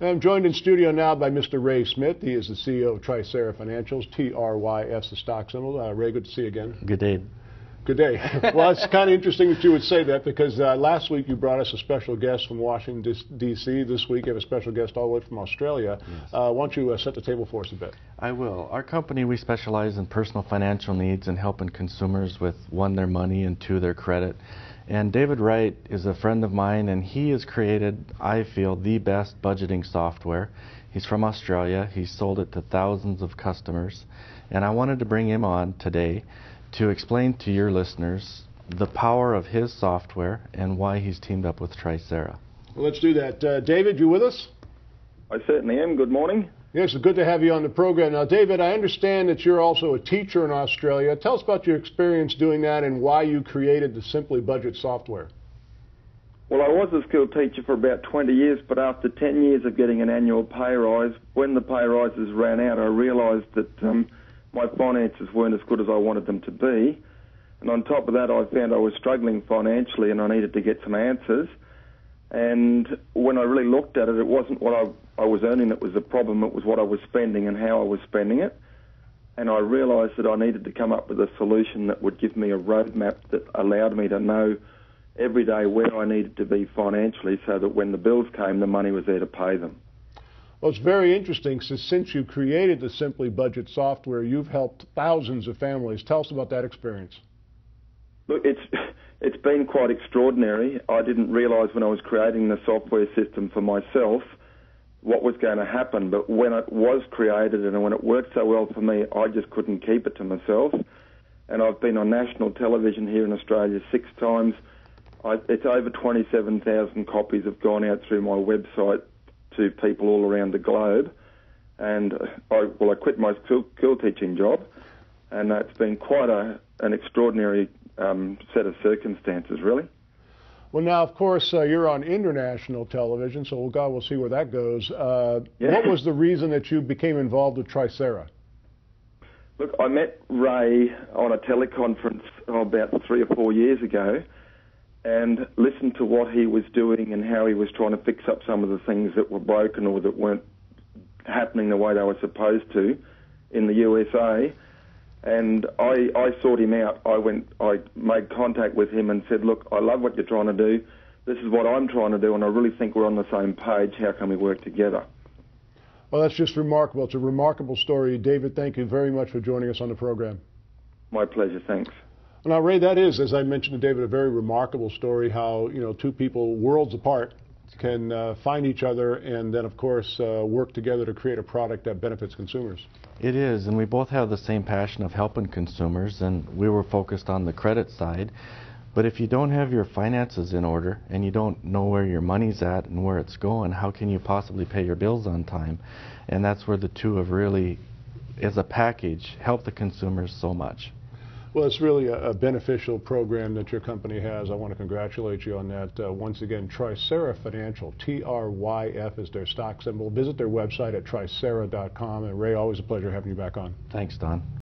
I'm joined in studio now by Mr. Ray Smith. He is the CEO of TRYF Financials, TRYF, the stock symbol. Ray, good to see you again. Good day. Good day. Well, it's kind of interesting that you would say that because last week you brought us a special guest from Washington, D.C. This week you have a special guest all the way from Australia. Yes. Why don't you set the table for us a bit? I will. Our company, we specialize in personal financial needs and helping consumers with, one, their money, and two, their credit. And David Wright is a friend of mine, and he has created, I feel, the best budgeting software. He's from Australia. He's sold it to thousands of customers. And I wanted to bring him on today to explain to your listeners the power of his software and why he's teamed up with TRYF. Well, let's do that. David, you with us? I certainly am. Good morning. Yes, it's good to have you on the program. Now, David, I understand that you're also a teacher in Australia. Tell us about your experience doing that and why you created the Simply Budget software. Well, I was a school teacher for about 20 years, but after 10 years of getting an annual pay rise, when the pay rises ran out, I realised that my finances weren't as good as I wanted them to be. And on top of that, I found I was struggling financially and I needed to get some answers. And when I really looked at it, it wasn't what I was earning that was the problem, it was what I was spending and how I was spending it. And I realised that I needed to come up with a solution that would give me a roadmap that allowed me to know every day where I needed to be financially so that when the bills came, the money was there to pay them. Well, it's very interesting. Since you created the Simply Budget software, you've helped thousands of families. Tell us about that experience. Look, it's been quite extraordinary. I didn't realise when I was creating the software system for myself what was going to happen, but when it was created and when it worked so well for me, I just couldn't keep it to myself. And I've been on national television here in Australia 6 times. It's over 27,000 copies have gone out through my website to people all around the globe. And I quit my school teaching job, and it's been quite an extraordinary set of circumstances, really. Well, now, of course, you're on international television, so we'll see where that goes. Yeah. What was the reason that you became involved with TRYF? Look, I met Ray on a teleconference about 3 or 4 years ago and listened to what he was doing and how he was trying to fix up some of the things that were broken or that weren't happening the way they were supposed to in the USA. And I sought him out. I made contact with him and said, look, I love what you're trying to do. This is what I'm trying to do, and I really think we're on the same page. How can we work together? Well, that's just remarkable. It's a remarkable story. David, thank you very much for joining us on the program. My pleasure. Thanks. Well, now, Ray, that is, as I mentioned to David, a very remarkable story how, two people worlds apart can find each other and then, of course, work together to create a product that benefits consumers. It is, and we both have the same passion of helping consumers, and we were focused on the credit side. But if you don't have your finances in order and you don't know where your money's at and where it's going, how can you possibly pay your bills on time? And that's where the two have really, as a package, helped the consumers so much. Well, it's really a beneficial program that your company has. I want to congratulate you on that. Once again, TRYF Financial, TRYF is their stock symbol. Visit their website at trysera.com. And Ray, always a pleasure having you back on. Thanks, Don.